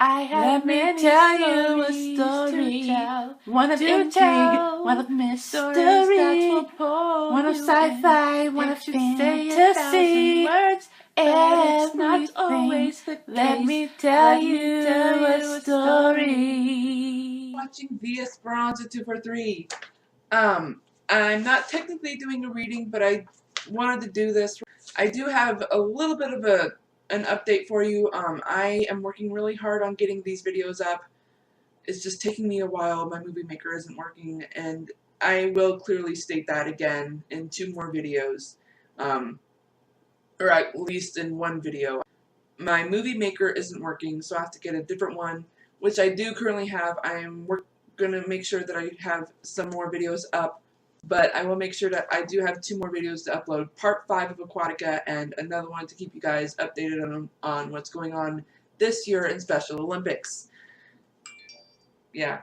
I have many stories to tell. One of intrigue, one of mystery, one of sci-fi, one of fantasy. Words, it's not always the case. Let me tell you a story. Watching The Esperanza 243. I'm not technically doing a reading, but I wanted to do this. I do have a little bit of an update for you. I am working really hard on getting these videos up. It's just taking me a while. My movie maker isn't working, and I will clearly state that again in 2 more videos, or at least in 1 video. My movie maker isn't working, so I have to get a different one, which I do currently have. I am going to make sure that I have some more videos up, but I will make sure that I do have 2 more videos to upload. Part 5 of Aquatica and another one to keep you guys updated on what's going on this year in Special Olympics. Yeah.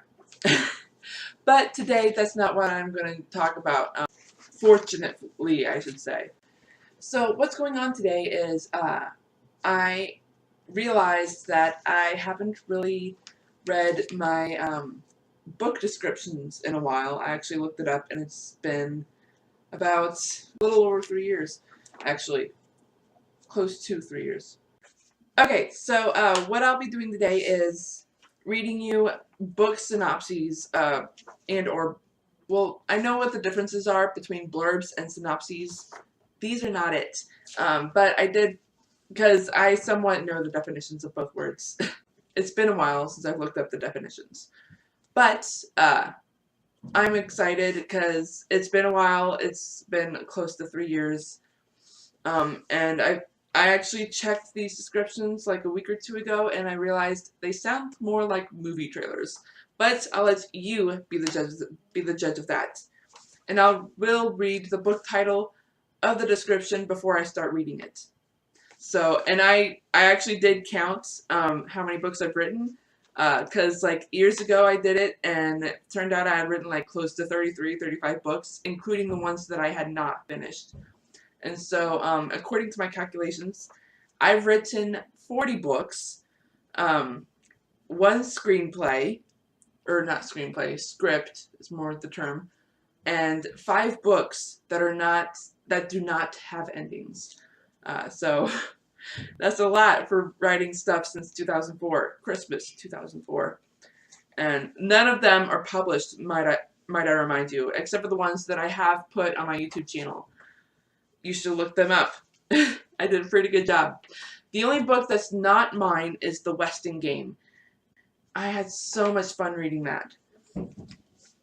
But today, that's not what I'm going to talk about. Fortunately, I should say. So what's going on today is I realized that I haven't really read my book descriptions in a while. I actually looked it up, and it's been about a little over 3 years, actually. Close to 3 years. Okay, so what I'll be doing today is reading you book synopses well, I know what the differences are between blurbs and synopses. These are not it. But I did, because I somewhat know the definitions of both words. It's been a while since I've looked up the definitions. But I'm excited because it's been a while. It's been close to 3 years. And I actually checked these descriptions like a week or 2 ago, and I realized they sound more like movie trailers. But I'll let you be the judge of that. And I will read the book title of the description before I start reading it. So, and I actually did count how many books I've written, because like years ago I did it, and it turned out I had written like close to 33, 35 books, including the ones that I had not finished. And so, according to my calculations, I've written 40 books, 1 screenplay, or not screenplay, script is more the term, and 5 books that do not have endings. So that's a lot for writing stuff since 2004, Christmas 2004. And none of them are published, might I remind you, except for the ones that I have put on my YouTube channel. You should look them up. I did a pretty good job. The only book that's not mine is The Westing Game. I had so much fun reading that.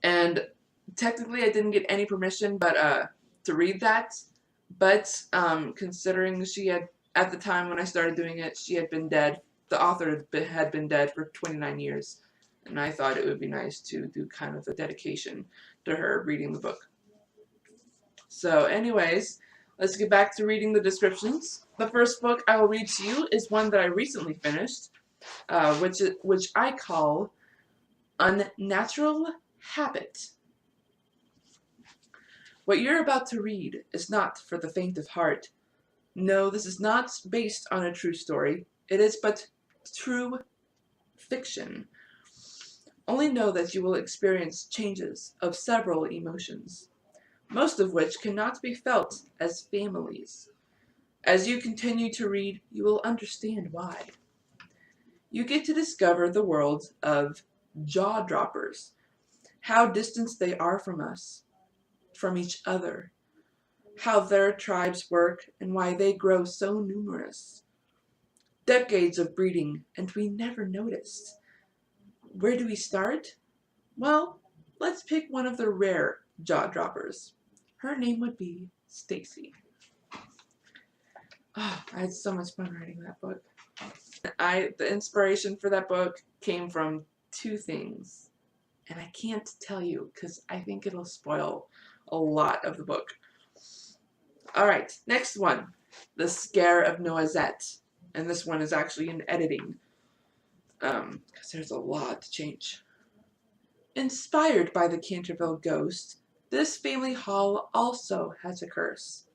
And technically I didn't get any permission to read that. But considering she had, at the time when I started doing it, she had been dead. The author had been dead for 29 years. And I thought it would be nice to do kind of a dedication to her reading the book. So anyways, let's get back to reading the descriptions. The first book I will read to you is one that I recently finished, which I call Unnatural Habit. What you're about to read is not for the faint of heart. No, this is not based on a true story. It is but true fiction. Only know that you will experience changes of several emotions, most of which cannot be felt as families. As you continue to read, you will understand why. You get to discover the world of jaw-droppers, how distant they are from us, from each other, how their tribes work and why they grow so numerous. Decades of breeding, and we never noticed. Where do we start? Well, let's pick one of the rare jaw-droppers. Her name would be Stacy. Oh, I had so much fun writing that book. The inspiration for that book came from 2 things, and I can't tell you because I think it'll spoil a lot of the book. Alright, next one. The Scare of Noisette. And this one is actually in editing, because there's a lot to change. Inspired by the Canterville ghost, this family hall also has a curse.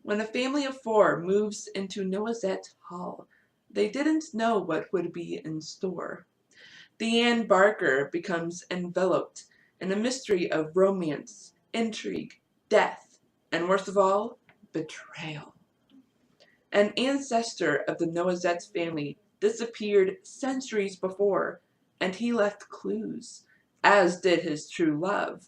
When a family of 4 moves into Noisette Hall, They didn't know what would be in store. Deanne Barker becomes enveloped in a mystery of romance, intrigue, death, and worst of all, betrayal. An ancestor of the Noisette family disappeared centuries before, and he left clues, as did his true love.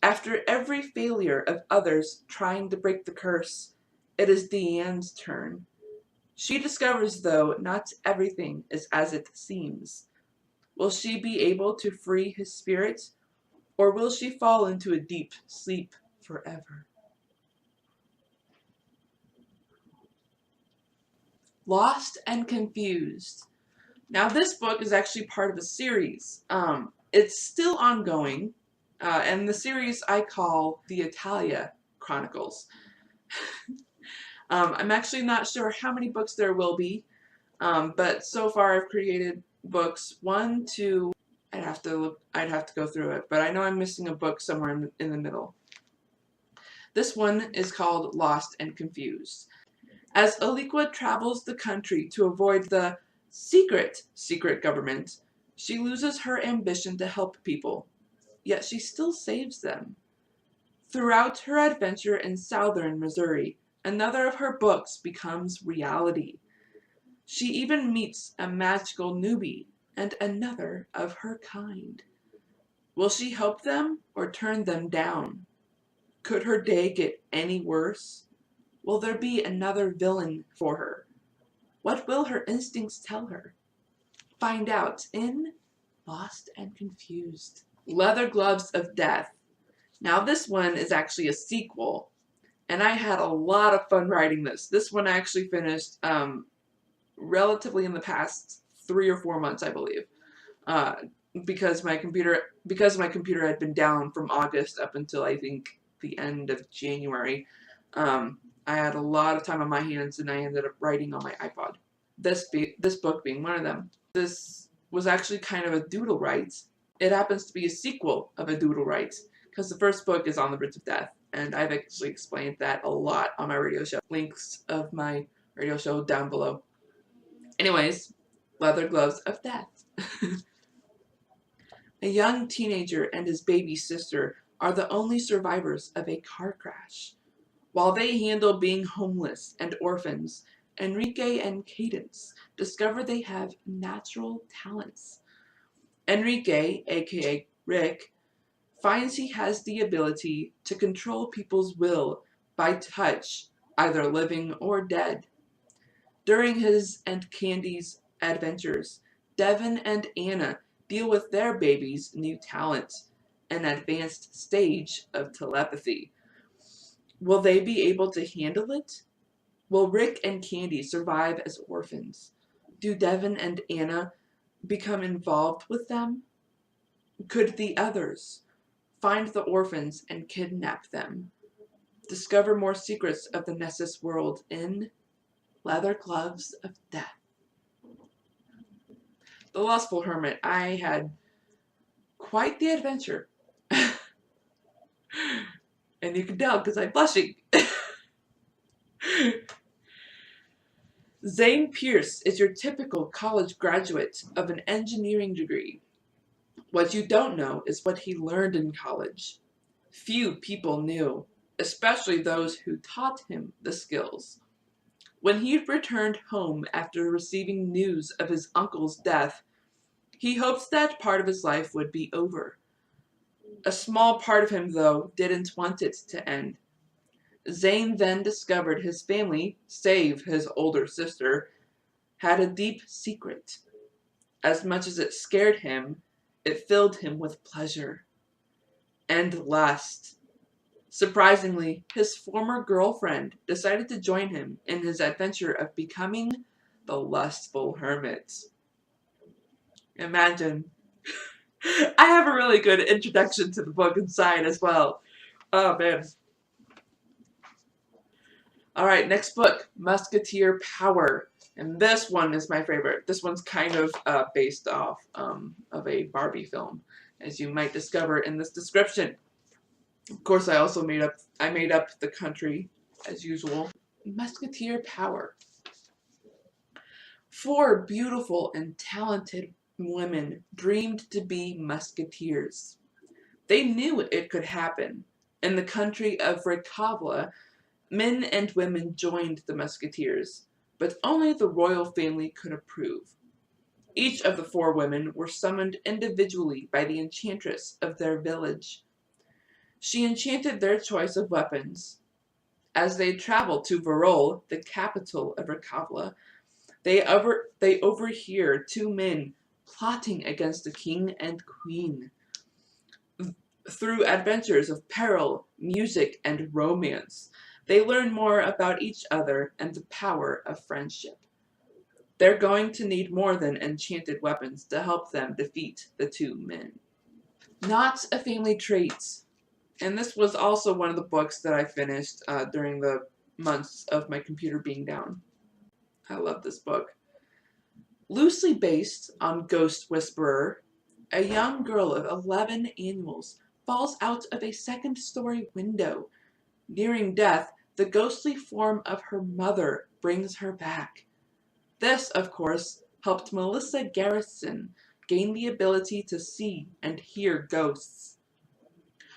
After every failure of others trying to break the curse, it is Deanne's turn. She discovers, though, not everything is as it seems. Will she be able to free his spirit, or will she fall into a deep sleep forever? Lost and Confused. Now, this book is actually part of a series. It's still ongoing, and the series I call the Italia Chronicles. I'm actually not sure how many books there will be, but so far I've created books 1, 2. I'd have to go through it, but I know I'm missing a book somewhere in the middle. This one is called Lost and Confused. As Aliqua travels the country to avoid the secret government, she loses her ambition to help people, yet she still saves them. Throughout her adventure in southern Missouri, another of her books becomes reality. She even meets a magical newbie and another of her kind. Will she help them or turn them down? Could her day get any worse? Will there be another villain for her? What will her instincts tell her? Find out in Lost and Confused. Leather Gloves of Death. Now this one is actually a sequel, and I had a lot of fun writing this. This one I actually finished relatively in the past 3 or 4 months, I believe, because my computer had been down from August up until I think the end of January. I had a lot of time on my hands, and I ended up writing on my iPod. This book being one of them. This was actually kind of a doodle write. It happens to be a sequel of a doodle write, because the first book is on the Bridge of Death, and I've actually explained that a lot on my radio show. Links of my radio show down below. Anyways, Leather Gloves of Death. A young teenager and his baby sister are the only survivors of a car crash. While they handle being homeless and orphans, Enrique and Cadence discover they have natural talents. Enrique, aka Rick, finds he has the ability to control people's will by touch, either living or dead. During his and Candy's adventures, Devin and Anna deal with their baby's new talent, an advanced stage of telepathy. Will they be able to handle it? Will Rick and Candy survive as orphans? Do Devin and Anna become involved with them? Could the others find the orphans and kidnap them? Discover more secrets of the Nessus world in Leather Gloves of Death. The Lustful Hermit. I had quite the adventure. And you can tell because I'm blushing. Zane Pierce is your typical college graduate of an engineering degree. What you don't know is what he learned in college. Few people knew, especially those who taught him the skills. When he returned home after receiving news of his uncle's death, he hoped that part of his life would be over. A small part of him, though, didn't want it to end. Zane then discovered his family, save his older sister, had a deep secret. As much as it scared him, it filled him with pleasure and lust. Surprisingly, his former girlfriend decided to join him in his adventure of becoming the Lustful Hermit. Imagine. I have a really good introduction to the book inside as well. Oh, man. Alright, next book, Musketeer Power. And this one is my favorite. This one's kind of based off of a Barbie film, as you might discover in this description. Of course, I also made up the country, as usual. Musketeer Power. 4 beautiful and talented women dreamed to be musketeers. They knew it could happen. In the country of Recavla, men and women joined the musketeers, but only the royal family could approve. Each of the 4 women were summoned individually by the enchantress of their village. She enchanted their choice of weapons. As they traveled to Verol, the capital of Recavla, they overhear 2 men plotting against the king and queen. Through adventures of peril, music, and romance, they learn more about each other and the power of friendship. They're going to need more than enchanted weapons to help them defeat the 2 men. Not a family trait. And this was also one of the books that I finished during the months of my computer being down. I love this book. Loosely based on Ghost Whisperer, a young girl of 11 annuals falls out of a second-story window. Nearing death, the ghostly form of her mother brings her back. This, of course, helped Melissa Garrison gain the ability to see and hear ghosts.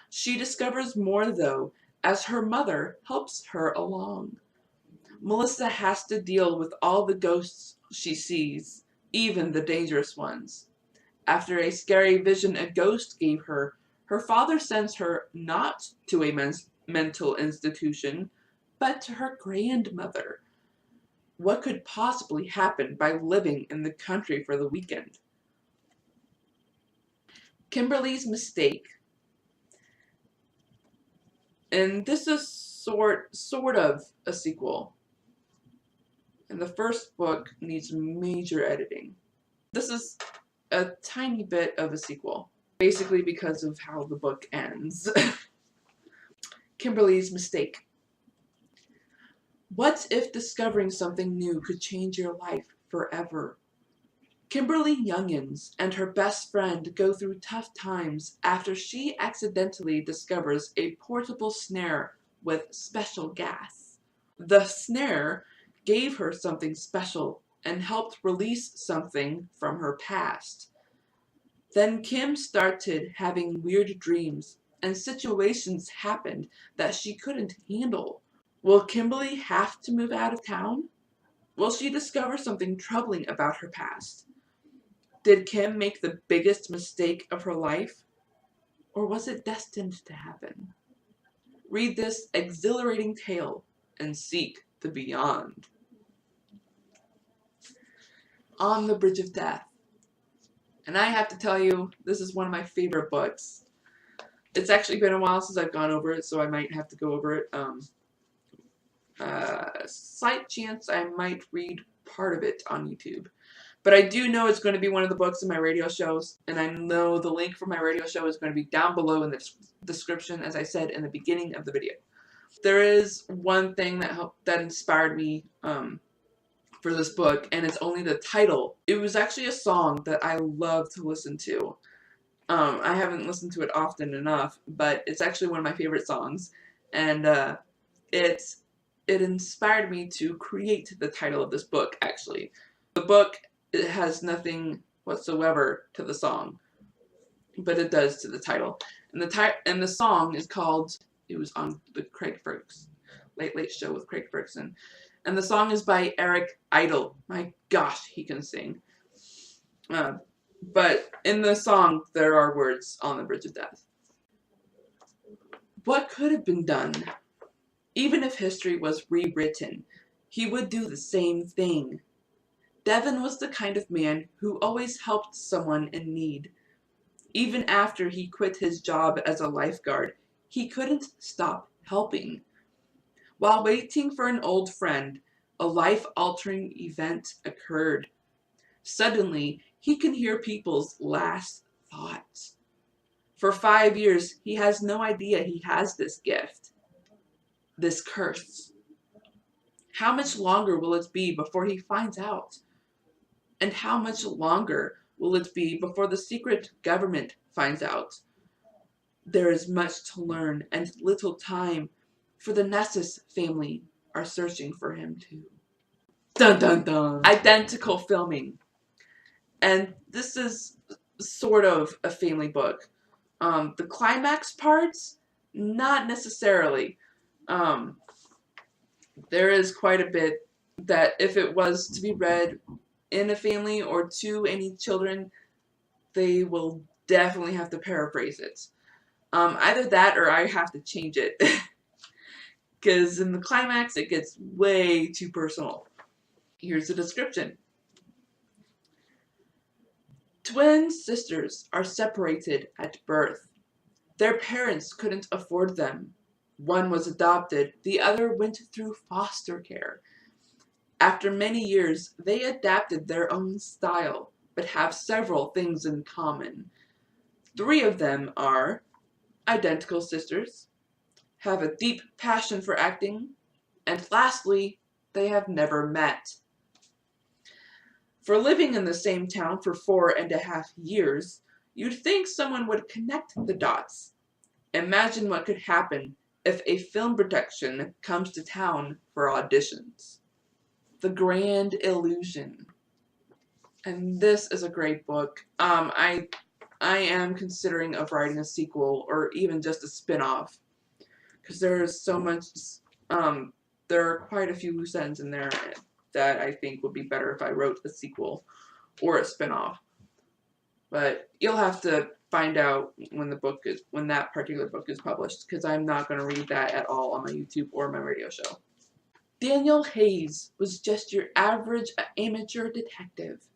She discovers more, though, as her mother helps her along. Melissa has to deal with all the ghosts she sees, even the dangerous ones. After a scary vision a ghost gave her, her father sends her not to a mental institution, but to her grandmother. What could possibly happen by living in the country for the weekend? Kimberly's Mistake. And this is sort of a sequel. And the first book needs major editing. This is a tiny bit of a sequel, basically because of how the book ends. Kimberly's Mistake. What if discovering something new could change your life forever? Kimberly Youngins and her best friend go through tough times after she accidentally discovers a portable snare with special gas. The snare gave her something special and helped release something from her past. Then Kim started having weird dreams, and situations happened that she couldn't handle. Will Kimberly have to move out of town? Will she discover something troubling about her past? Did Kim make the biggest mistake of her life? Or was it destined to happen? Read this exhilarating tale and seek the beyond. On the Bridge of Death. And I have to tell you, this is one of my favorite books. It's actually been a while since I've gone over it, so I might have to go over it. Slight chance I might read part of it on YouTube. But I do know it's going to be one of the books in my radio shows, and I know the link for my radio show is going to be down below in the description, as I said in the beginning of the video. There is one thing that inspired me for this book, and it's only the title. It was actually a song that I love to listen to. I haven't listened to it often enough, but it's actually one of my favorite songs, and it inspired me to create the title of this book, actually. The book, it has nothing whatsoever to the song, but it does to the title. And the song is called, it was on the Craig Ferguson, Late Late Show with Craig Ferguson. And the song is by Eric Idle. My gosh, he can sing. But in the song, there are words on the Bridge of Death. What could have been done? Even if history was rewritten, he would do the same thing. Devon was the kind of man who always helped someone in need. Even after he quit his job as a lifeguard, he couldn't stop helping. While waiting for an old friend, a life-altering event occurred. Suddenly, he can hear people's last thoughts. For 5 years, he has no idea he has this gift, this curse. How much longer will it be before he finds out? And how much longer will it be before the secret government finds out? There is much to learn and little time, for the Nessus family are searching for him too. Dun dun dun. Identical filming. And this is sort of a family book. The climax parts, not necessarily. There is quite a bit that if it was to be read in a family or to any children, they will definitely have to paraphrase it. Either that or I have to change it. Because in the climax, it gets way too personal. Here's the description. Twin sisters are separated at birth. Their parents couldn't afford them. One was adopted, the other went through foster care. After many years, they adapted their own style, but have several things in common. 3 of them are identical sisters, have a deep passion for acting, and lastly, they have never met. For living in the same town for 4.5 years, you'd think someone would connect the dots. Imagine what could happen if a film production comes to town for auditions. The Grand Illusion. And this is a great book. I am considering of writing a sequel or even just a spin-off. Because there is so much, there are quite a few loose ends in there that I think would be better if I wrote a sequel or a spin-off. But you'll have to find out when that particular book is published, because I'm not going to read that at all on my YouTube or my radio show. Daniel Hayes was just your average amateur detective.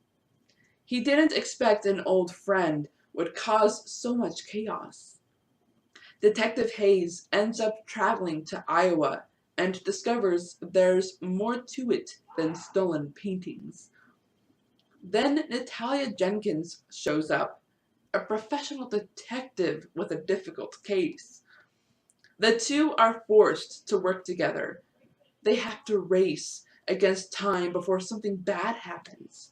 He didn't expect an old friend would cause so much chaos. Detective Hayes ends up traveling to Iowa and discovers there's more to it than stolen paintings. Then Natalia Jenkins shows up, a professional detective with a difficult case. The two are forced to work together. They have to race against time before something bad happens.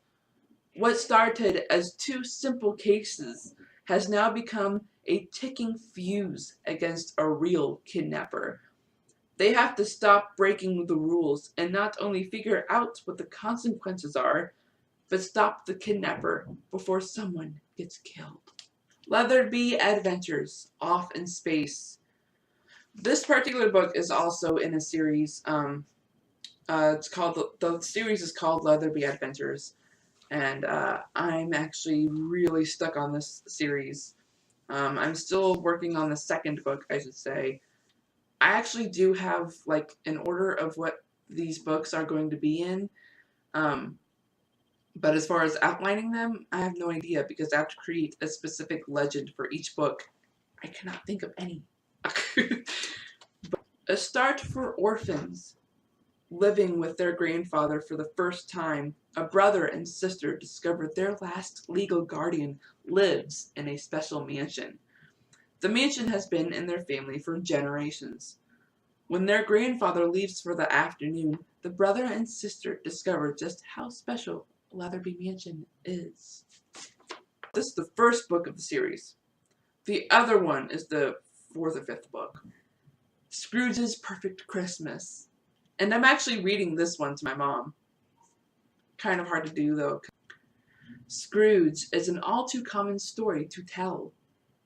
What started as 2 simple cases has now become a ticking fuse against a real kidnapper. They have to stop breaking the rules and not only figure out what the consequences are, but stop the kidnapper before someone gets killed. Leatherby Adventures, Off in Space. This particular book is also in a series. It's called the series is called Leatherby Adventures, and I'm actually really stuck on this series. I'm still working on the second book, I should say. I actually do have like an order of what these books are going to be in. But as far as outlining them, I have no idea because I have to create a specific legend for each book. I cannot think of any. A Start for Orphans. Living with their grandfather for the first time, a brother and sister discover their last legal guardian lives in a special mansion. The mansion has been in their family for generations. When their grandfather leaves for the afternoon, the brother and sister discover just how special Leatherby Mansion is. This is the first book of the series. The other one is the 4th or 5th book. Scrooge's Perfect Christmas. And I'm actually reading this one to my mom. Kind of hard to do though. Scrooge is an all too common story to tell,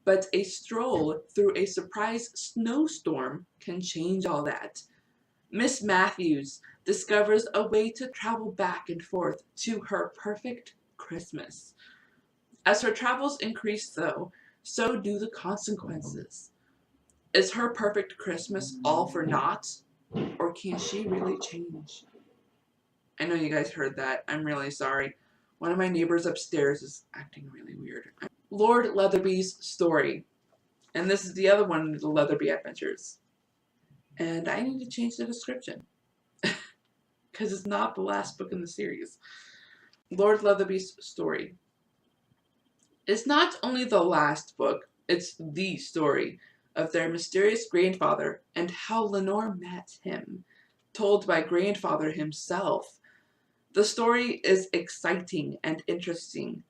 but a stroll through a surprise snowstorm can change all that. Miss Matthews discovers a way to travel back and forth to her perfect Christmas. As her travels increase, though, so do the consequences. Is her perfect Christmas all for naught, or can she really change? I know you guys heard that. I'm really sorry. One of my neighbors upstairs is acting really weird. Lord Leatherby's Story. And this is the other one of the Leatherby Adventures. And I need to change the description. Because it's not the last book in the series. Lord Leatherby's Story. It's not only the last book, it's the story of their mysterious grandfather and how Lenore met him, told by grandfather himself. The story is exciting and interesting.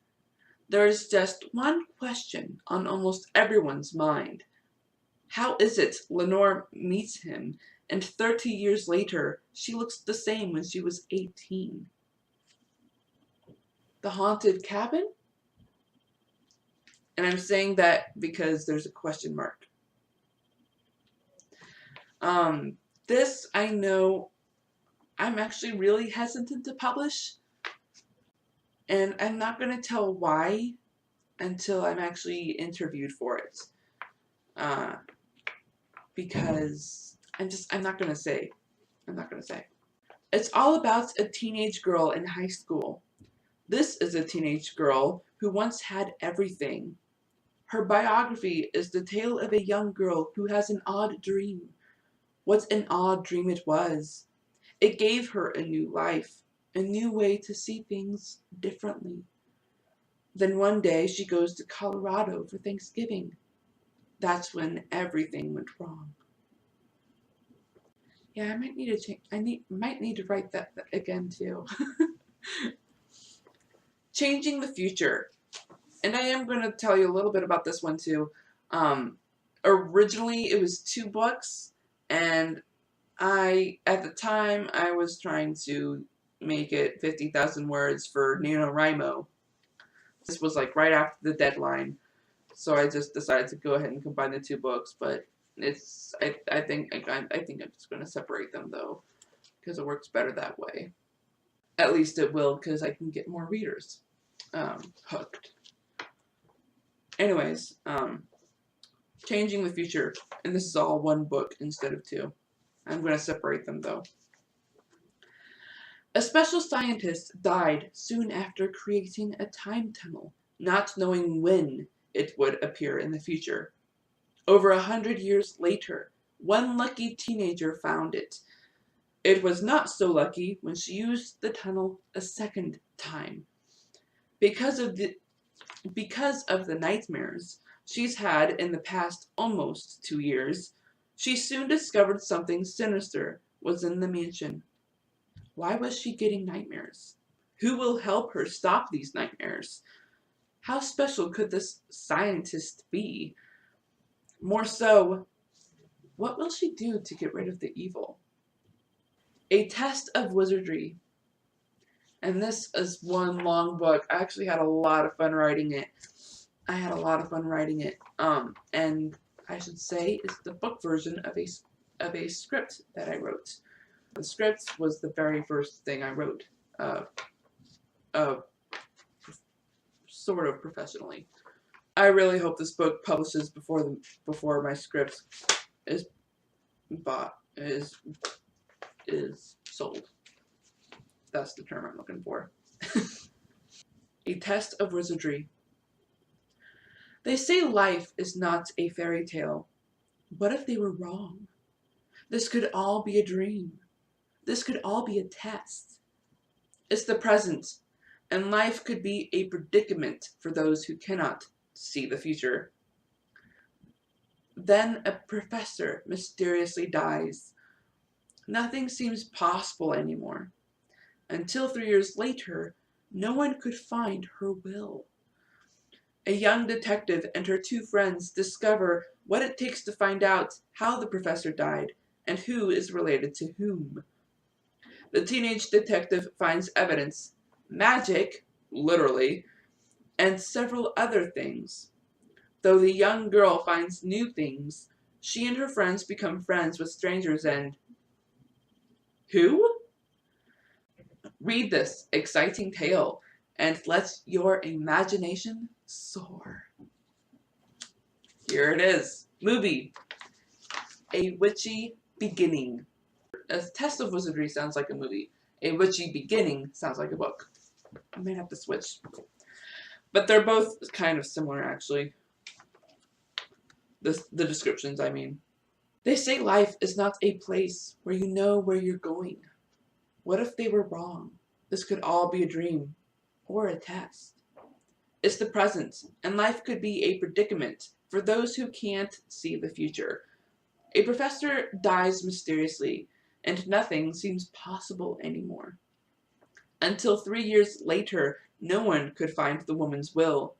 There is just one question on almost everyone's mind. How is it Lenore meets him, and 30 years later, she looks the same when she was 18. The haunted cabin? And I'm saying that because there's a question mark. This, I know, I'm actually really hesitant to publish, and I'm not going to tell why until I'm actually interviewed for it. Because I'm not going to say. I'm not going to say. It's all about a teenage girl in high school. This is a teenage girl who once had everything. Her biography is the tale of a young girl who has an odd dream. What an odd dream it was. It gave her a new life, a new way to see things differently. Then one day she goes to Colorado for Thanksgiving. That's when everything went wrong. Yeah, I might need to change. Might need to write that again too. Changing the future. And I am going to tell you a little bit about this one too. Originally it was 2 books, and at the time I was trying to make it 50,000 words for NaNoWriMo. This was like right after the deadline, so I just decided to go ahead and combine the 2 books. But I think I'm just going to separate them though, because it works better that way. At least it will, because I can get more readers hooked. Anyways, Changing the Future, and this is all 1 book instead of 2. I'm going to separate them though. A special scientist died soon after creating a time tunnel, not knowing when it would appear in the future. Over 100 years later, one lucky teenager found it. It was not so lucky when she used the tunnel a second time. Because of the nightmares she's had in the past almost 2 years, she soon discovered something sinister was in the mansion. Why was she getting nightmares? Who will help her stop these nightmares? How special could this scientist be? More so, what will she do to get rid of the evil? A Test of Wizardry. And this is one long book. I actually had a lot of fun writing it. And I should say it's the book version of a script that I wrote. The script was the very first thing I wrote, sort of professionally. I really hope this book publishes before my script is sold. That's the term I'm looking for. A Test of Wizardry. They say life is not a fairy tale. What if they were wrong? This could all be a dream. This could all be a test. It's the present, and life could be a predicament for those who cannot see the future. Then a professor mysteriously dies. Nothing seems possible anymore. Until 3 years later, no one could find her will. A young detective and her 2 friends discover what it takes to find out how the professor died and who is related to whom. The teenage detective finds evidence, magic, literally, and several other things. Though the young girl finds new things, she and her friends become friends with strangers and... who? Read this exciting tale and let your imagination soar. Here it is. Movie. A Witchy Beginning. A Test of Wizardry sounds like a movie. A Witchy Beginning sounds like a book. I might have to switch. But they're both kind of similar, actually. The descriptions, I mean. They say life is not a place where you know where you're going. What if they were wrong? This could all be a dream. Or a test. It's the present, and life could be a predicament for those who can't see the future. A professor dies mysteriously, and nothing seems possible anymore. Until 3 years later, no one could find the woman's will.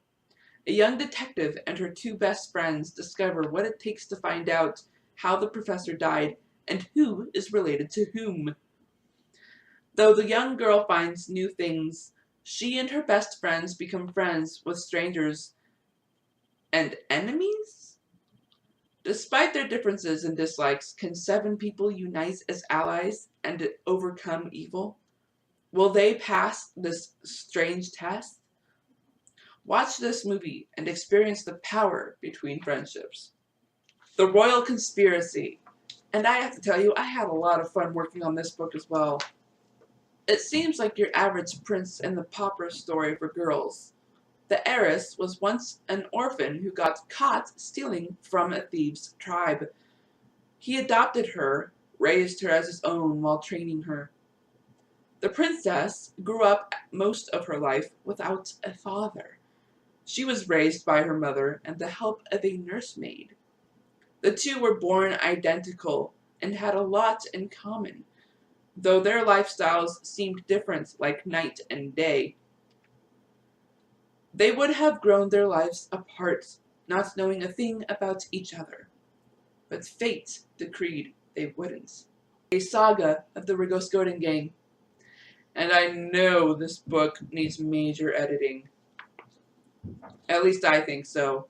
A young detective and her 2 best friends discover what it takes to find out how the professor died and who is related to whom. Though the young girl finds new things, she and her best friends become friends with strangers and enemies? Despite their differences and dislikes, can 7 people unite as allies and overcome evil? Will they pass this strange test? Watch this movie and experience the power between friendships. The Royal Conspiracy. And I have to tell you, I had a lot of fun working on this book as well. It seems like your average prince and the pauper story for girls. The heiress was once an orphan who got caught stealing from a thieves' tribe. He adopted her, raised her as his own while training her. The princess grew up most of her life without a father. She was raised by her mother and the help of a nursemaid. The two were born identical and had a lot in common, though their lifestyles seemed different like night and day. They would have grown their lives apart, not knowing a thing about each other. But fate decreed they wouldn't. A saga of the Rigoscoden gang. And I know this book needs major editing. At least I think so.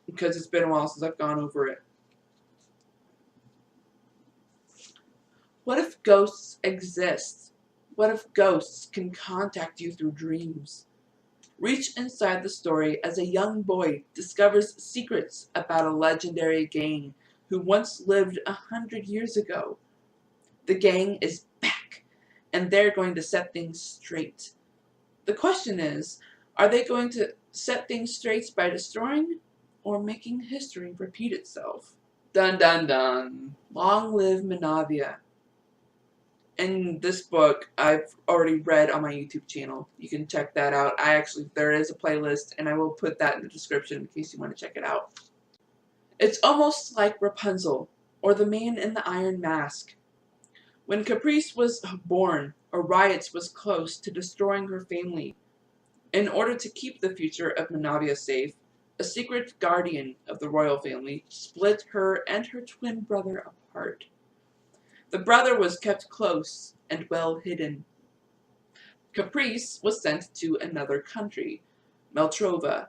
Because it's been a while since I've gone over it. What if ghosts exist? What if ghosts can contact you through dreams? Reach inside the story as a young boy discovers secrets about a legendary gang who once lived 100 years ago. The gang is back, and they're going to set things straight. The question is, are they going to set things straight by destroying or making history repeat itself? Dun dun dun. Long live Manavia. And this book I've already read on my YouTube channel. You can check that out. There is a playlist, and I will put that in the description in case you want to check it out. It's almost like Rapunzel, or the Man in the Iron Mask. When Caprice was born, a riot was close to destroying her family. In order to keep the future of Manavia safe, a secret guardian of the royal family split her and her twin brother apart. The brother was kept close and well hidden. Caprice was sent to another country, Meltrova.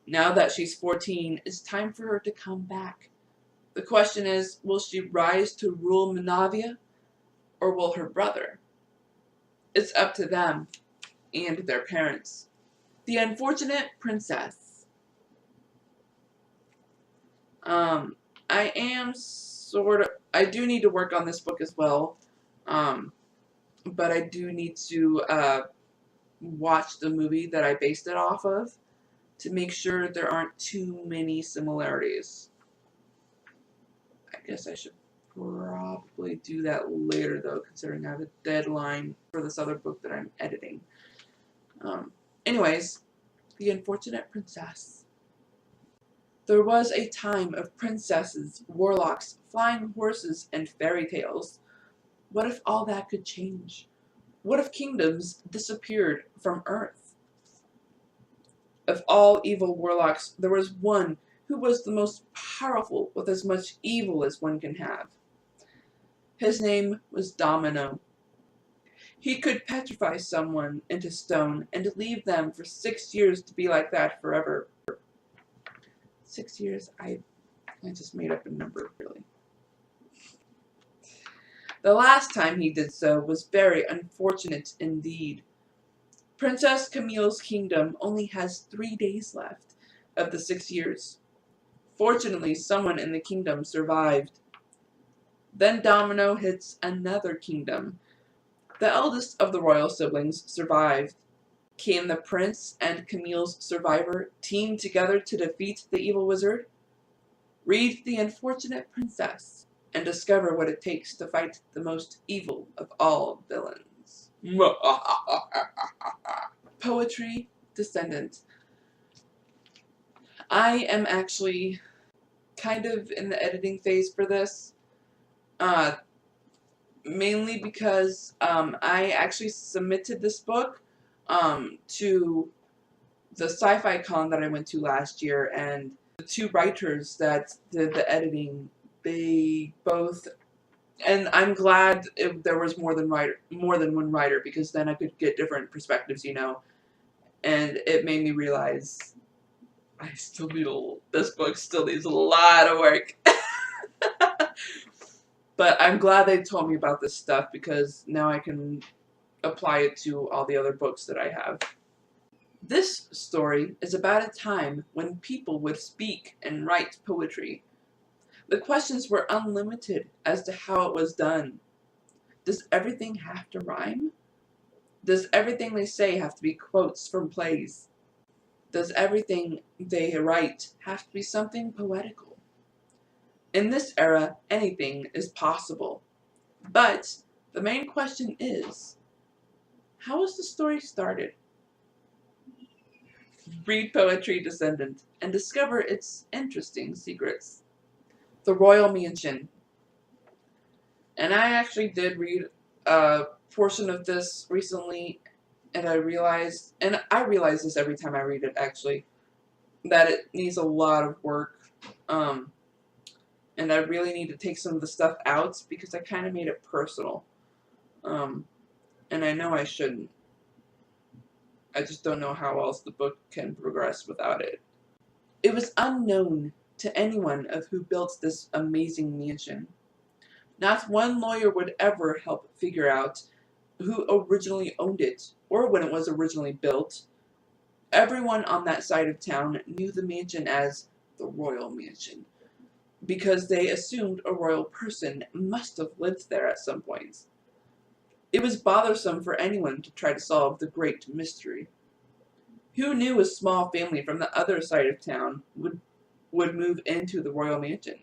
Now that she's 14, it's time for her to come back. The question is, will she rise to rule Manavia, or will her brother? It's up to them and their parents. The Unfortunate Princess. I do need to work on this book as well, but I do need to watch the movie that I based it off of to make sure there aren't too many similarities. I guess I should probably do that later, though, considering I have a deadline for this other book that I'm editing. Anyways, The Unfortunate Princess. There was a time of princesses, warlocks, flying horses, and fairy tales. What if all that could change? What if kingdoms disappeared from Earth? Of all evil warlocks, there was one who was the most powerful with as much evil as one can have. His name was Domino. He could petrify someone into stone and leave them for 6 years to be like that forever. 6 years? I just made up a number, really. The last time he did so was very unfortunate indeed. Princess Camille's kingdom only has 3 days left of the 6 years. Fortunately, someone in the kingdom survived. Then Domino hits another kingdom. The eldest of the royal siblings survived. Can the prince and Camille's survivor team together to defeat the evil wizard? Read The Unfortunate Princess and discover what it takes to fight the most evil of all villains. Poetry Descendant. I am actually kind of in the editing phase for this. Mainly because I actually submitted this book to the sci-fi con that I went to last year, and the 2 writers that did the editing they both, and I'm glad there was more than one writer, because then I could get different perspectives, and it made me realize this book still needs a lot of work. But I'm glad they told me about this stuff, because now I can apply it to all the other books that I have. This story is about a time when people would speak and write poetry. The questions were unlimited as to how it was done. Does everything have to rhyme? Does everything they say have to be quotes from plays? Does everything they write have to be something poetical? In this era, anything is possible. But the main question is, how was the story started? Read Poetry Descendant and discover its interesting secrets. The Royal Mansion. And I actually did read a portion of this recently, and I realized this every time I read it, actually, that it needs a lot of work. And I really need to take some of the stuff out, because I kind of made it personal. And I know I shouldn't. I just don't know how else the book can progress without it. It was unknown to anyone of who built this amazing mansion. Not one lawyer would ever help figure out who originally owned it, or when it was originally built. Everyone on that side of town knew the mansion as the Royal Mansion, because they assumed a royal person must have lived there at some point. It was bothersome for anyone to try to solve the great mystery. Who knew a small family from the other side of town would move into the Royal Mansion?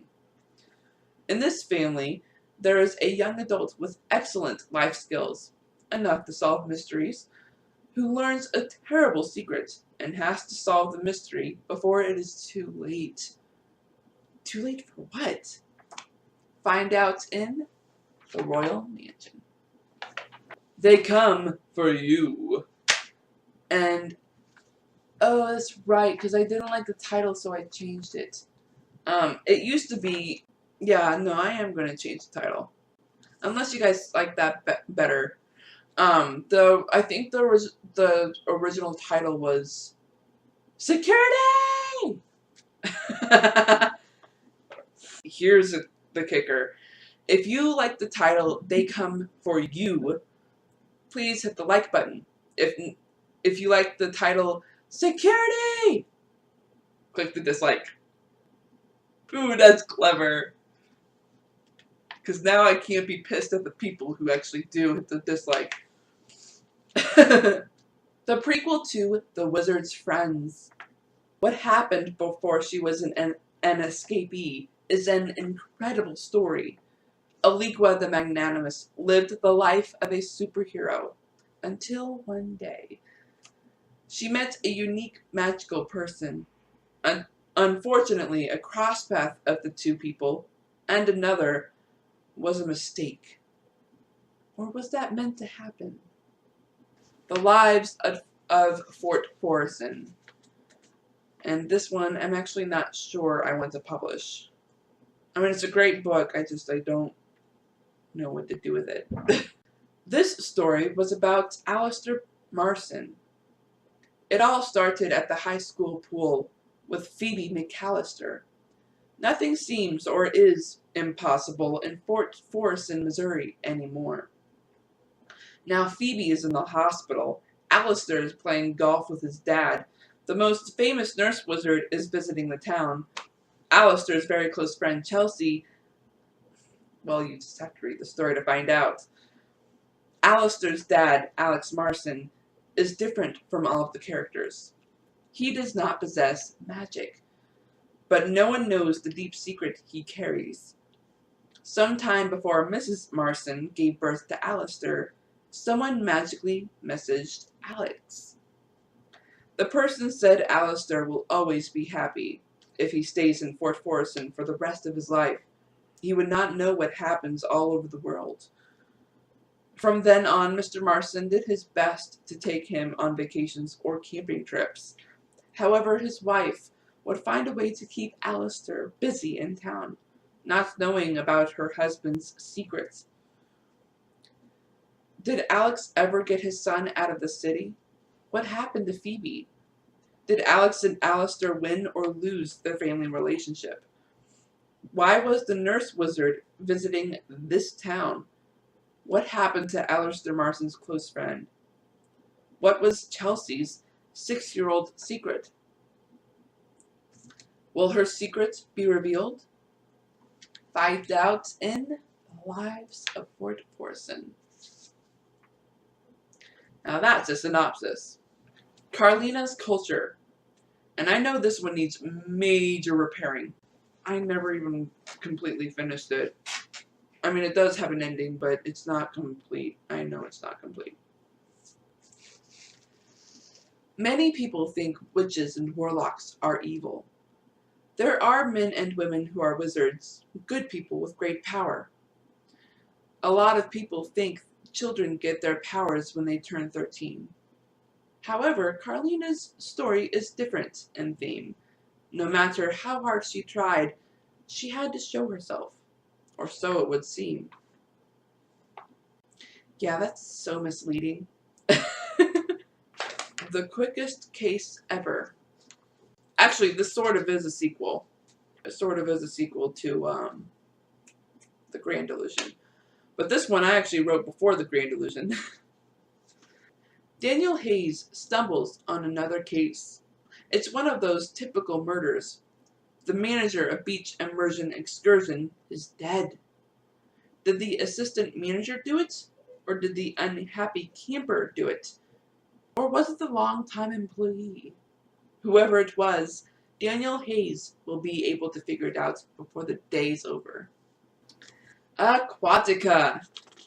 In this family, there is a young adult with excellent life skills, enough to solve mysteries, who learns a terrible secret and has to solve the mystery before it is too late. Too late for what? Find out in the Royal Mansion. They come for you. And, oh, that's right, because I didn't like the title, so I changed it. It used to be, yeah, no, I am going to change the title. Unless you guys like that better. Though, I think the original title was Security! Here's the kicker. If you like the title, They Come For You, please hit the like button. If you like the title, Security! Click the dislike. Ooh, that's clever. Because now I can't be pissed at the people who actually do hit the dislike. The prequel to The Wizard's Friends. What happened before she was an escapee is an incredible story. Aligua the Magnanimous lived the life of a superhero until one day she met a unique magical person. Unfortunately, a crosspath of the two people and another was a mistake. Or was that meant to happen? The Lives of Fort Forison. And this one, I'm actually not sure I want to publish. I mean, it's a great book, I don't know what to do with it. This story was about Alistair Marson. It all started at the high school pool with Phoebe McAllister. Nothing seems or is impossible in Fort Forison, Missouri anymore. Now Phoebe is in the hospital. Alistair is playing golf with his dad. The most famous nurse wizard is visiting the town. Alistair's very close friend Chelsea, well, you just have to read the story to find out. Alistair's dad, Alex Marson, is different from all of the characters. He does not possess magic, but no one knows the deep secret he carries. Sometime before Mrs. Marson gave birth to Alistair, someone magically messaged Alex. The person said Alistair will always be happy if he stays in Fort Forison for the rest of his life. He would not know what happens all over the world. From then on, Mr. Marson did his best to take him on vacations or camping trips. However, his wife would find a way to keep Alistair busy in town, not knowing about her husband's secrets. Did Alex ever get his son out of the city? What happened to Phoebe? Did Alex and Alistair win or lose their family relationship? Why was the nurse wizard visiting this town? What happened to Alistair Marston's close friend? What was Chelsea's 6-year-old secret? Will her secret be revealed? Find out in The Lives of Fort Forson. Now that's a synopsis. Carlina's culture. And I know this one needs major repairing. I never even completely finished it. I mean, it does have an ending, but it's not complete. I know it's not complete. Many people think witches and warlocks are evil. There are men and women who are wizards, good people with great power. A lot of people think children get their powers when they turn 13. However, Carlina's story is different in theme. No matter how hard she tried, she had to show herself, or so it would seem. Yeah, that's so misleading. The quickest case ever. Actually, this sort of is a sequel. It sort of is a sequel to The Grand Illusion. But this one I actually wrote before The Grand Illusion. Daniel Hayes stumbles on another case. It's one of those typical murders. The manager of Beach Immersion Excursion is dead. Did the assistant manager do it? Or did the unhappy camper do it? Or was it the long-time employee? Whoever it was, Daniel Hayes will be able to figure it out before the day's over. Aquatica.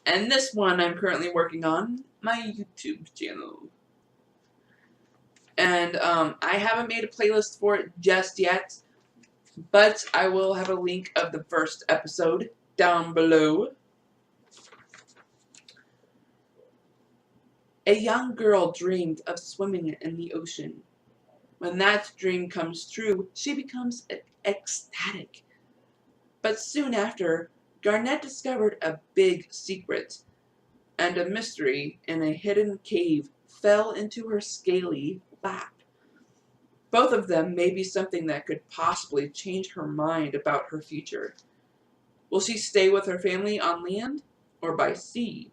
And this one I'm currently working on my YouTube channel. And I haven't made a playlist for it just yet, but I will have a link of the first episode down below. A young girl dreamed of swimming in the ocean. When that dream comes true, she becomes ecstatic. But soon after, Garnett discovered a big secret, and a mystery in a hidden cave fell into her scaly lap. Both of them may be something that could possibly change her mind about her future. Will she stay with her family on land or by sea?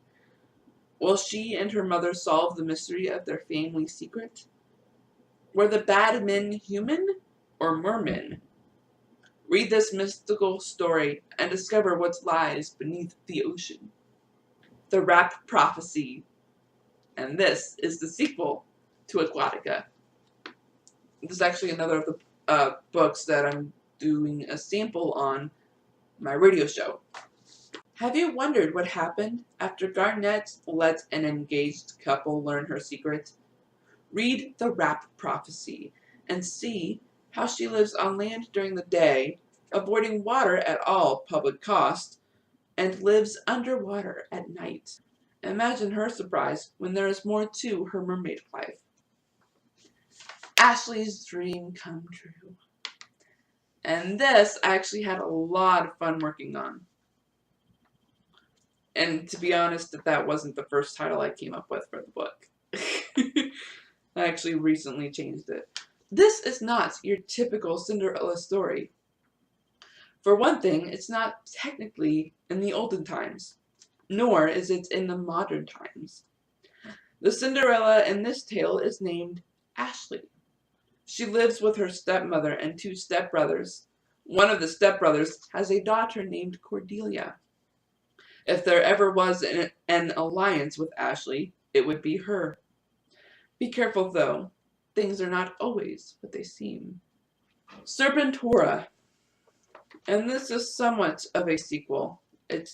Will she and her mother solve the mystery of their family secret? Were the bad men human or mermen? Read this mystical story and discover what lies beneath the ocean. The Rap Prophecy. And this is the sequel to Aquatica. This is actually another of the books that I'm doing a sample on my radio show. Have you wondered what happened after Garnett let an engaged couple learn her secret? Read The Rap Prophecy and see how she lives on land during the day, avoiding water at all public cost, and lives underwater at night. Imagine her surprise when there is more to her mermaid life. Ashley's dream come true. And this I actually had a lot of fun working on. And to be honest, that wasn't the first title I came up with for the book. I actually recently changed it. This is not your typical Cinderella story. For one thing, it's not technically in the olden times, nor is it in the modern times. The Cinderella in this tale is named Ashley. She lives with her stepmother and 2 stepbrothers. One of the stepbrothers has a daughter named Cordelia. If there ever was an alliance with Ashley, it would be her. Be careful though, things are not always what they seem. Serpentora. And this is somewhat of a sequel. And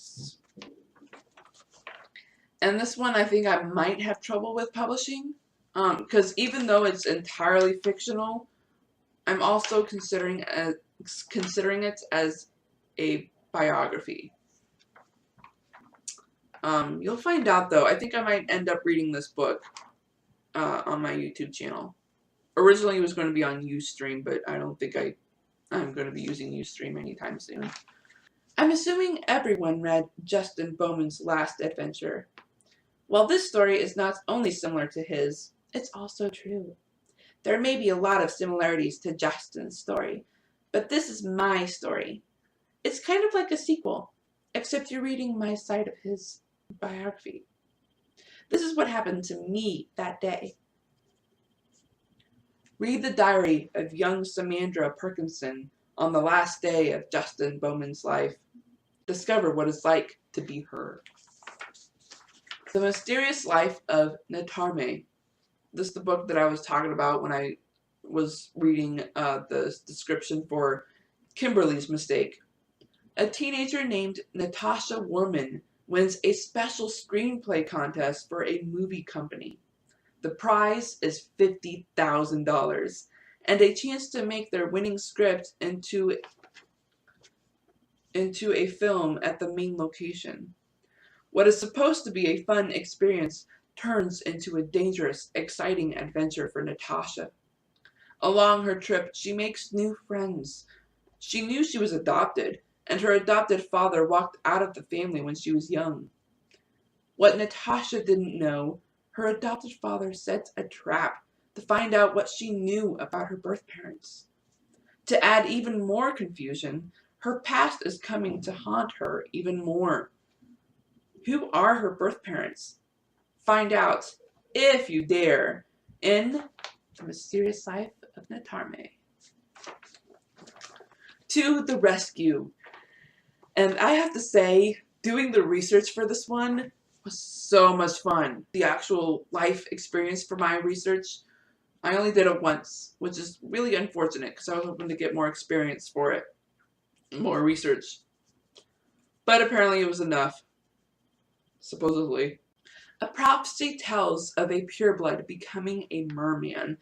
this one I think I might have trouble with publishing. Because even though it's entirely fictional, I'm also considering it as a biography. You'll find out though. I think I might end up reading this book on my YouTube channel. Originally it was going to be on Ustream, but I don't think I'm going to be using Ustream anytime soon. I'm assuming everyone read Justin Bowman's last adventure. While this story is not only similar to his, it's also true. There may be a lot of similarities to Justin's story, but this is my story. It's kind of like a sequel, except you're reading my side of his biography. This is what happened to me that day. Read the diary of young Samandra Perkinson on the last day of Justin Bowman's life. Discover what it's like to be her. The Mysterious Life of Natarme. This is the book that I was talking about when I was reading the description for Kimberly's Mistake. A teenager named Natasha Worman wins a special screenplay contest for a movie company. The prize is $50,000 and a chance to make their winning script into a film at the main location. What is supposed to be a fun experience turns into a dangerous, exciting adventure for Natasha. Along her trip, she makes new friends. She knew she was adopted, and her adopted father walked out of the family when she was young. What Natasha didn't know, her adopted father set a trap to find out what she knew about her birth parents. To add even more confusion, her past is coming to haunt her even more. Who are her birth parents? Find out, if you dare, in The Mysterious Life of Natarme. To the rescue. And I have to say, doing the research for this one was so much fun. The actual life experience for my research, I only did it once, which is really unfortunate because I was hoping to get more experience for it, more research. But apparently it was enough, supposedly. A prophecy tells of a pureblood becoming a merman,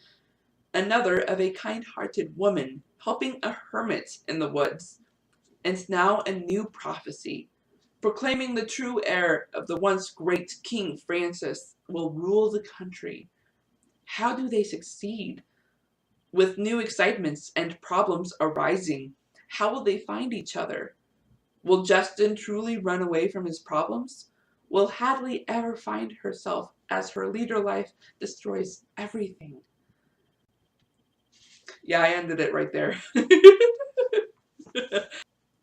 another of a kind-hearted woman helping a hermit in the woods, and now a new prophecy, proclaiming the true heir of the once great King Francis will rule the country. How do they succeed? With new excitements and problems arising, how will they find each other? Will Justin truly run away from his problems? Will Hadley ever find herself as her leader life destroys everything? Yeah, I ended it right there.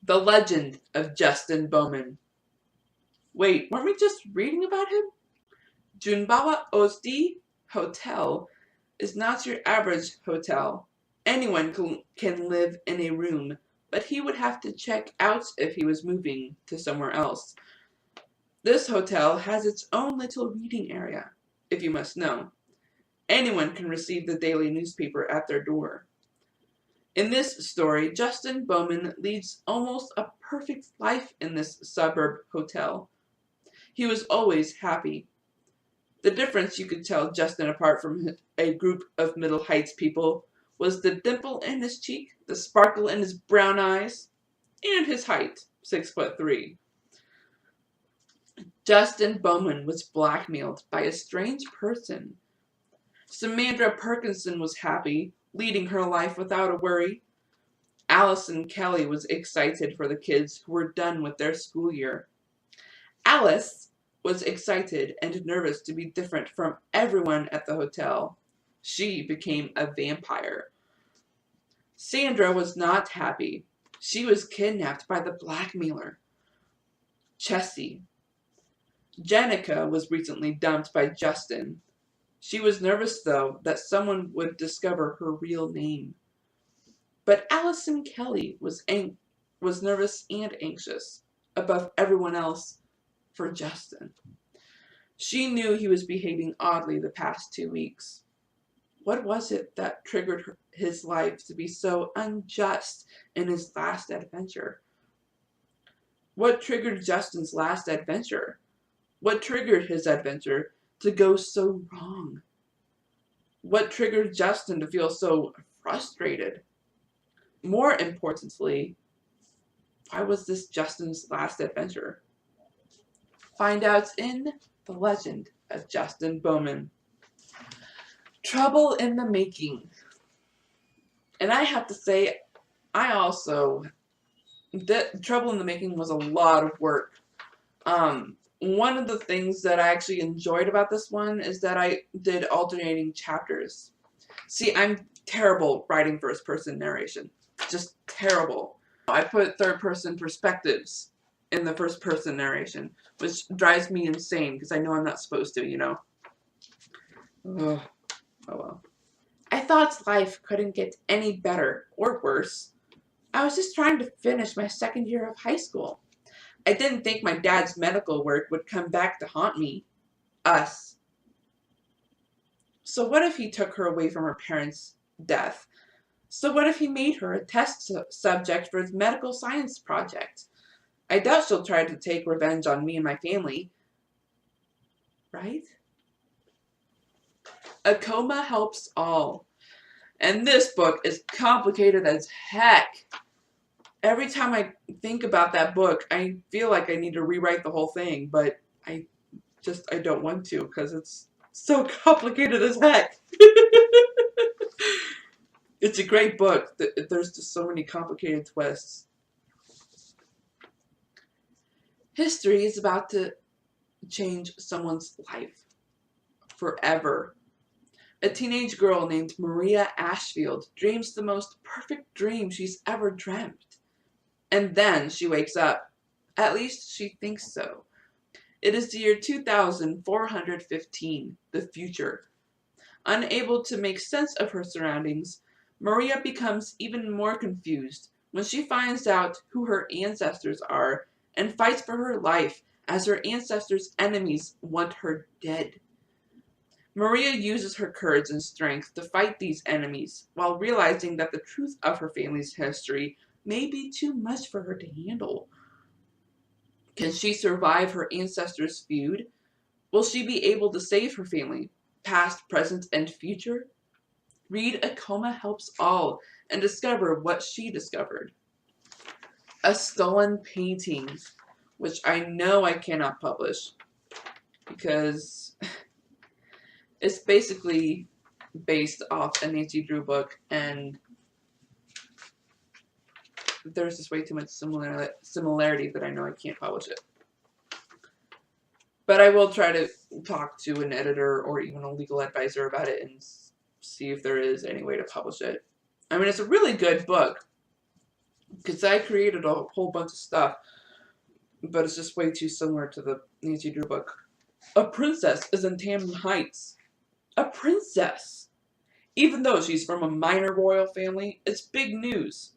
The Legend of Justin Bowman. Wait, weren't we just reading about him? Junbawa Osdi Hotel is not your average hotel. Anyone can live in a room, but he would have to check out if he was moving to somewhere else. This hotel has its own little reading area, if you must know. Anyone can receive the daily newspaper at their door. In this story, Justin Bowman leads almost a perfect life in this suburb hotel. He was always happy. The difference you could tell Justin apart from a group of Middle Heights people was the dimple in his cheek, the sparkle in his brown eyes, and his height, 6'3". Justin Bowman was blackmailed by a strange person. Samandra Perkinson was happy, leading her life without a worry. Allison Kelly was excited for the kids who were done with their school year. Alice was excited and nervous to be different from everyone at the hotel. She became a vampire. Sandra was not happy. She was kidnapped by the blackmailer, Chessie. Jenica was recently dumped by Justin. She was nervous, though, that someone would discover her real name. But Allison Kelly was nervous and anxious, above everyone else, for Justin. She knew he was behaving oddly the past 2 weeks. What was it that triggered his life to be so unjust in his last adventure? What triggered Justin's last adventure? What triggered his adventure to go so wrong? What triggered Justin to feel so frustrated? More importantly, why was this Justin's last adventure? Find out in The Legend of Justin Bowman. Trouble in the Making. And I have to say, I also Trouble in the Making was a lot of work. One of the things that I actually enjoyed about this one is that I did alternating chapters. See, I'm terrible writing first-person narration. Just terrible. I put third-person perspectives in the first-person narration, which drives me insane because I know I'm not supposed to, you know. Ugh. Oh well. I thought life couldn't get any better or worse. I was just trying to finish my second year of high school. I didn't think my dad's medical work would come back to haunt me. Us. So what if he took her away from her parents' death? So what if he made her a test subject for his medical science project? I doubt she'll try to take revenge on me and my family. Right? A coma helps all. And this book is complicated as heck. Every time I think about that book, I feel like I need to rewrite the whole thing, but I don't want to because it's so complicated as heck. It's a great book. There's just so many complicated twists. History is about to change someone's life forever. A teenage girl named Maria Ashfield dreams the most perfect dream she's ever dreamt. And then she wakes up. At least she thinks so. It is the year 2415, the future. Unable to make sense of her surroundings, Maria becomes even more confused when she finds out who her ancestors are and fights for her life as her ancestors' enemies want her dead. Maria uses her courage and strength to fight these enemies while realizing that the truth of her family's history may be too much for her to handle. Can she survive her ancestors' feud? Will she be able to save her family, past, present, and future? Read A Coma Helps All and discover what she discovered. A Stolen Painting, which I know I cannot publish because it's basically based off a Nancy Drew book, and there's just way too much similarity that I know I can't publish it. But I will try to talk to an editor or even a legal advisor about it and see if there is any way to publish it. I mean, it's a really good book because I created a whole bunch of stuff, but it's just way too similar to the Nancy Drew book. A princess is in Tamden Heights. A princess! Even though she's from a minor royal family, it's big news.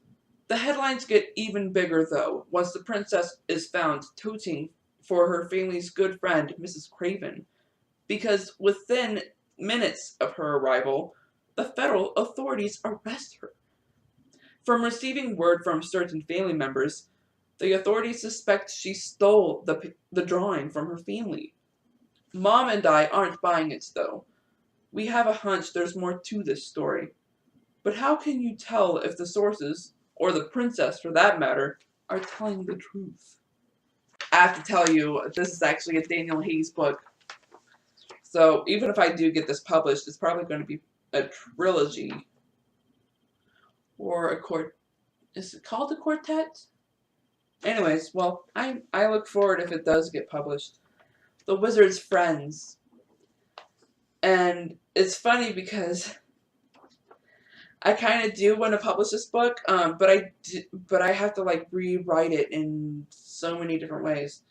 The headlines get even bigger, though, once the princess is found toting for her family's good friend, Mrs. Craven, because within minutes of her arrival, the federal authorities arrest her. From receiving word from certain family members, the authorities suspect she stole the drawing from her family. Mom and I aren't buying it, though. We have a hunch there's more to this story. But how can you tell if the sources, or the princess for that matter, are telling the truth? I have to tell you, this is actually a Daniel Hayes book. So even if I do get this published, it's probably going to be a trilogy. Or a is it called a quartet? Anyways, well, I look forward if it does get published. The Wizard's Friends. And it's funny because I kind of do want to publish this book, but I have to like rewrite it in so many different ways,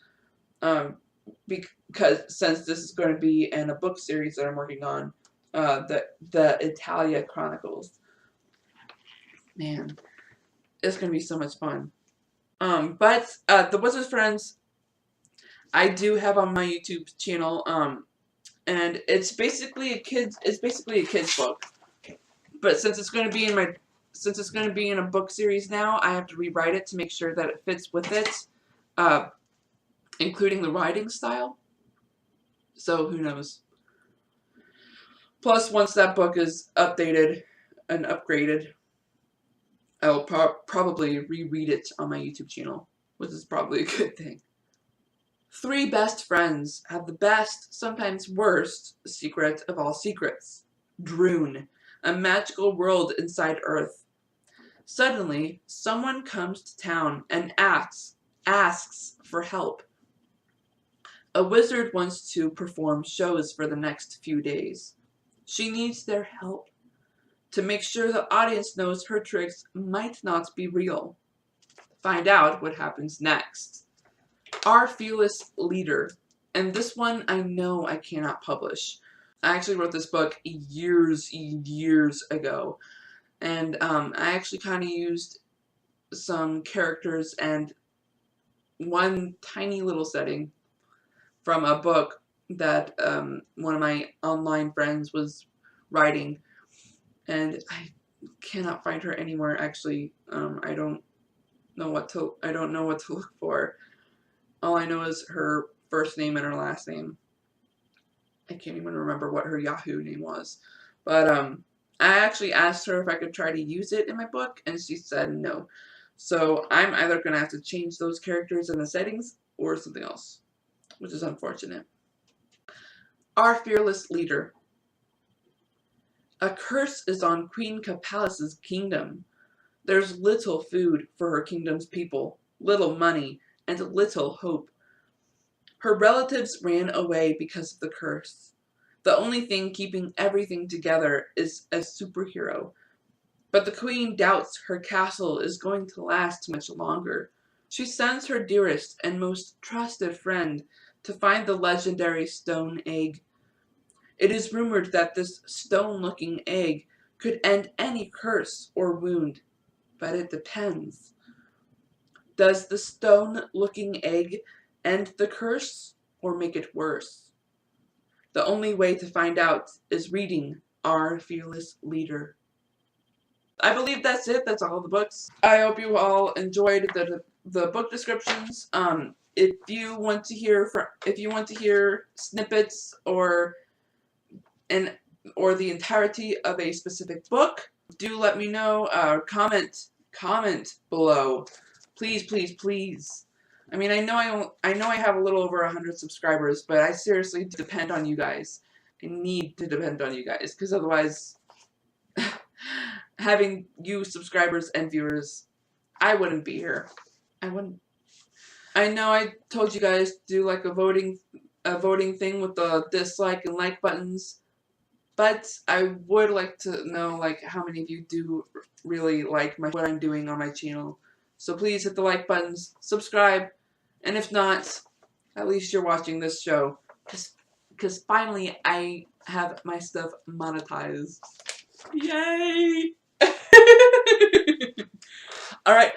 because since this is going to be in a book series that I'm working on, the Italia Chronicles. Man, it's going to be so much fun. But The Wizard's Friends, I do have on my YouTube channel, and it's basically a kid's book. But since it's going to be in a book series now, I have to rewrite it to make sure that it fits with it, including the writing style. So who knows? Plus, once that book is updated and upgraded, I'll probably reread it on my YouTube channel, which is probably a good thing. 3 best friends have the best, sometimes worst, secret of all secrets. Droon. A magical world inside Earth. Suddenly, someone comes to town and asks for help. A wizard wants to perform shows for the next few days. She needs their help to make sure the audience knows her tricks might not be real. Find out what happens next. Our Fearless Leader. And this one I know I cannot publish. I actually wrote this book years ago. And I actually kind of used some characters and one tiny little setting from a book that one of my online friends was writing. And I cannot find her anywhere, actually. I don't know what to look for. All I know is her first name and her last name. I can't even remember what her Yahoo name was. But I actually asked her if I could try to use it in my book, and she said no. So I'm either going to have to change those characters and the settings or something else, which is unfortunate. Our Fearless Leader. A curse is on Queen Capalis's kingdom. There's little food for her kingdom's people, little money, and little hope. Her relatives ran away because of the curse. The only thing keeping everything together is a superhero. But the queen doubts her castle is going to last much longer. She sends her dearest and most trusted friend to find the legendary stone egg. It is rumored that this stone-looking egg could end any curse or wound, but it depends. Does the stone-looking egg end the curse or make it worse? The only way to find out is reading Our Fearless Leader. I believe that's it. That's all the books. I hope you all enjoyed the book descriptions. If you want to hear snippets or the entirety of a specific book, do let me know. Comment below, please. I mean, I know I have a little over 100 subscribers, but I seriously depend on you guys. I need to depend on you guys, because otherwise, having you subscribers and viewers, I wouldn't be here. I wouldn't. I know I told you guys to do like a voting thing with the dislike and like buttons, but I would like to know like how many of you do really like what I'm doing on my channel. So please hit the like buttons, subscribe, and if not, at least you're watching this show, because finally I have my stuff monetized. Yay! Alright,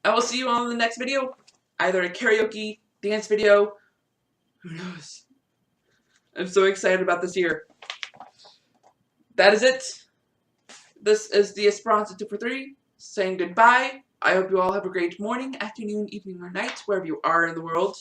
I will see you all in the next video. Either a karaoke, dance video, who knows. I'm so excited about this year. That is it. This is the Esperanza 2 for 3 saying goodbye. I hope you all have a great morning, afternoon, evening, or night, wherever you are in the world.